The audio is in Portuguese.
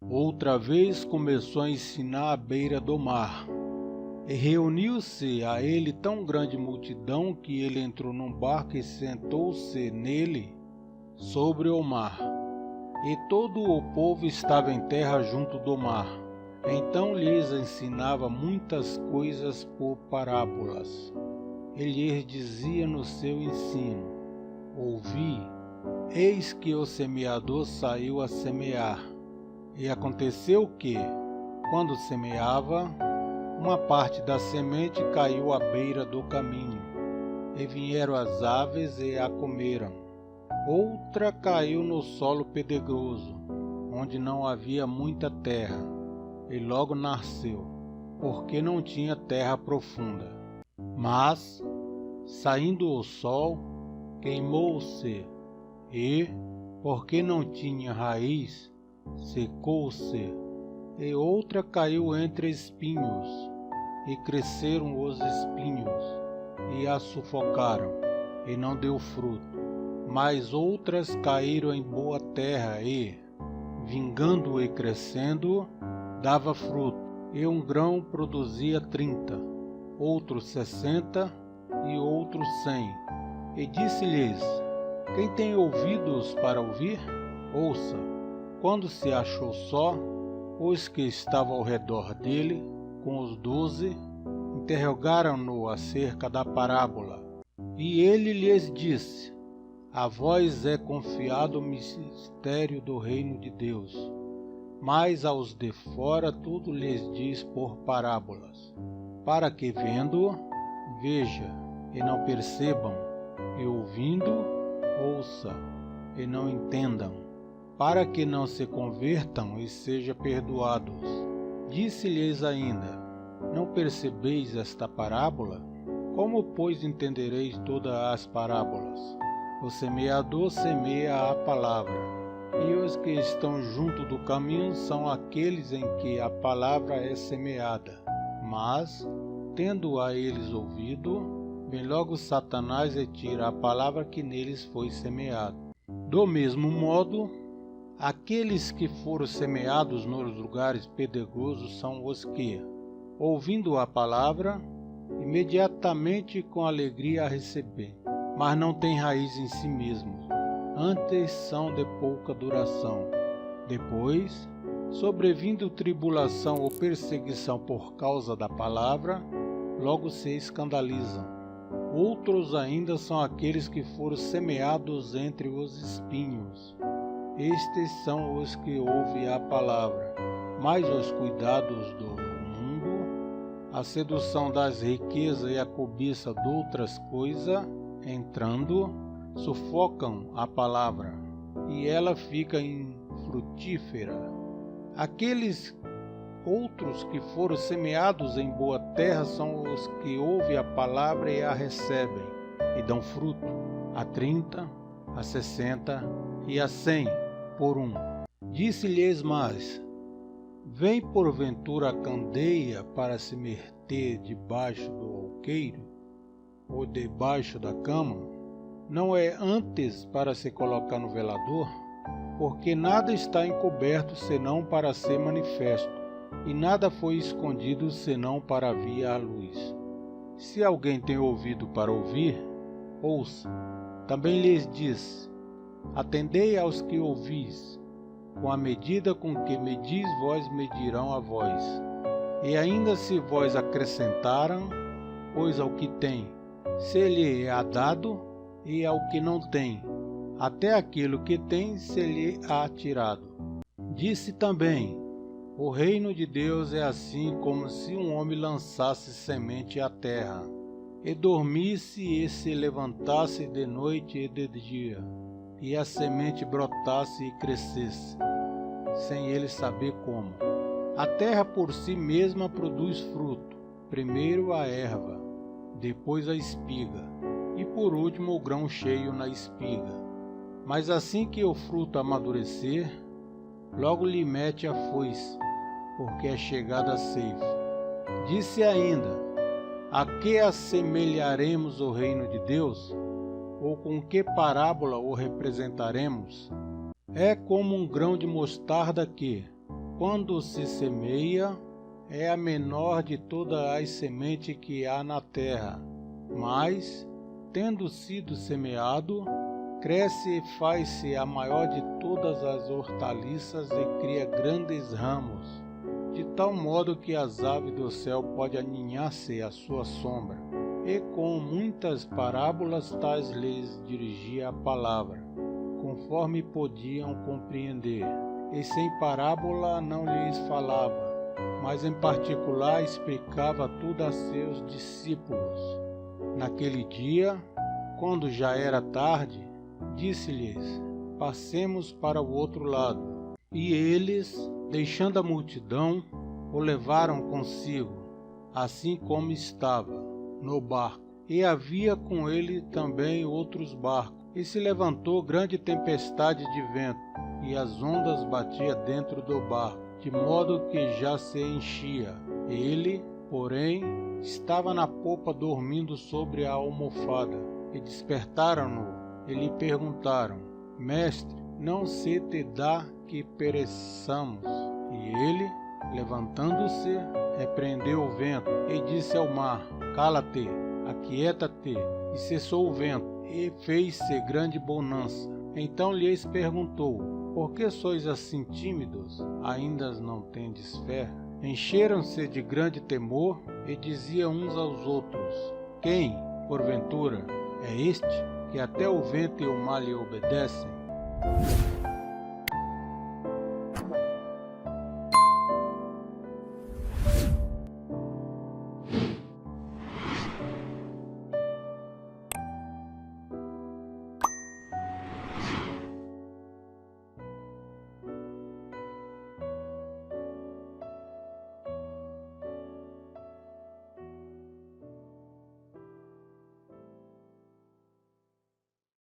Outra vez começou a ensinar à beira do mar. E reuniu-se a ele tão grande multidão que ele entrou num barco e sentou-se nele sobre o mar. E todo o povo estava em terra junto do mar. Então lhes ensinava muitas coisas por parábolas. Ele lhes dizia no seu ensino: Ouvi, eis que o semeador saiu a semear. E aconteceu que, quando semeava, uma parte da semente caiu à beira do caminho, e vieram as aves e a comeram. Outra caiu no solo pedregoso, onde não havia muita terra, e logo nasceu, porque não tinha terra profunda. Mas, saindo o sol, queimou-se, e, porque não tinha raiz, secou-se. E outra caiu entre espinhos, e cresceram os espinhos, e a sufocaram, e não deu fruto. Mas outras caíram em boa terra, e, vingando e crescendo, dava fruto. E um grão produzia 30, outro 60, e outro 100. E disse-lhes: Quem tem ouvidos para ouvir, ouça. Quando se achou só, os que estavam ao redor dele, com os 12, interrogaram-no acerca da parábola. E ele lhes disse: A vós é confiado o mistério do reino de Deus, mas aos de fora tudo lhes diz por parábolas, para que vendo, veja, e não percebam, e ouvindo, ouça, e não entendam, para que não se convertam e sejam perdoados. Disse-lhes ainda: Não percebeis esta parábola? Como, pois, entendereis todas as parábolas? O semeador semeia a palavra, e os que estão junto do caminho são aqueles em que a palavra é semeada. Mas, tendo a eles ouvido, vem logo Satanás e tira a palavra que neles foi semeada. Do mesmo modo, aqueles que foram semeados nos lugares pedregosos são os que, ouvindo a palavra, imediatamente com alegria a recebem, mas não têm raiz em si mesmos, antes são de pouca duração. Depois, sobrevindo tribulação ou perseguição por causa da palavra, logo se escandalizam. Outros ainda são aqueles que foram semeados entre os espinhos. Estes são os que ouvem a palavra, mas os cuidados do mundo, a sedução das riquezas e a cobiça de outras coisas, entrando, sufocam a palavra, e ela fica infrutífera. Aqueles outros que foram semeados em boa terra são os que ouvem a palavra e a recebem, e dão fruto, a 30, a 60 e a 100 por um. Disse-lhes mais: Vem porventura a candeia para se meter debaixo do alqueire, ou debaixo da cama? Não é antes para se colocar no velador? Porque nada está encoberto senão para ser manifesto, e nada foi escondido senão para vir à luz. Se alguém tem ouvido para ouvir, ouça. Também lhes disse: Atendei aos que ouvis, com a medida com que medis vós medirão a vós. E ainda se vós acrescentaram, pois ao que tem, se lhe é dado, e ao que não tem, até aquilo que tem se lhe há tirado. Disse também: O reino de Deus é assim como se um homem lançasse semente à terra, e dormisse e se levantasse de noite e de dia, e a semente brotasse e crescesse, sem ele saber como. A terra por si mesma produz fruto, primeiro a erva, depois a espiga, e por último o grão cheio na espiga. Mas assim que o fruto amadurecer, logo lhe mete a foice, porque é chegada a ceifa. Disse ainda: A que assemelharemos o reino de Deus? Ou com que parábola o representaremos? É como um grão de mostarda que, quando se semeia, é a menor de todas as sementes que há na terra, mas, tendo sido semeado, cresce e faz-se a maior de todas as hortaliças e cria grandes ramos, de tal modo que as aves do céu podem aninhar-se à sua sombra. E com muitas parábolas tais lhes dirigia a palavra, conforme podiam compreender. E sem parábola não lhes falava, mas em particular explicava tudo a seus discípulos. Naquele dia, quando já era tarde, disse-lhes: passemos para o outro lado. E eles, deixando a multidão, o levaram consigo, assim como estava, no barco. E havia com ele também outros barcos. E se levantou grande tempestade de vento, e as ondas batiam dentro do barco, de modo que já se enchia. Ele, porém, estava na popa dormindo sobre a almofada. E despertaram-no e lhe perguntaram: Mestre, não se te dá que pereçamos? E ele, levantando-se, repreendeu o vento e disse ao mar: Cala-te, aquieta-te. E cessou o vento, e fez-se grande bonança. Então lhes perguntou: Por que sois assim tímidos? Ainda não tendes fé? Encheram-se de grande temor e diziam uns aos outros: Quem, porventura, é este, que até o vento e o mar lhe obedecem?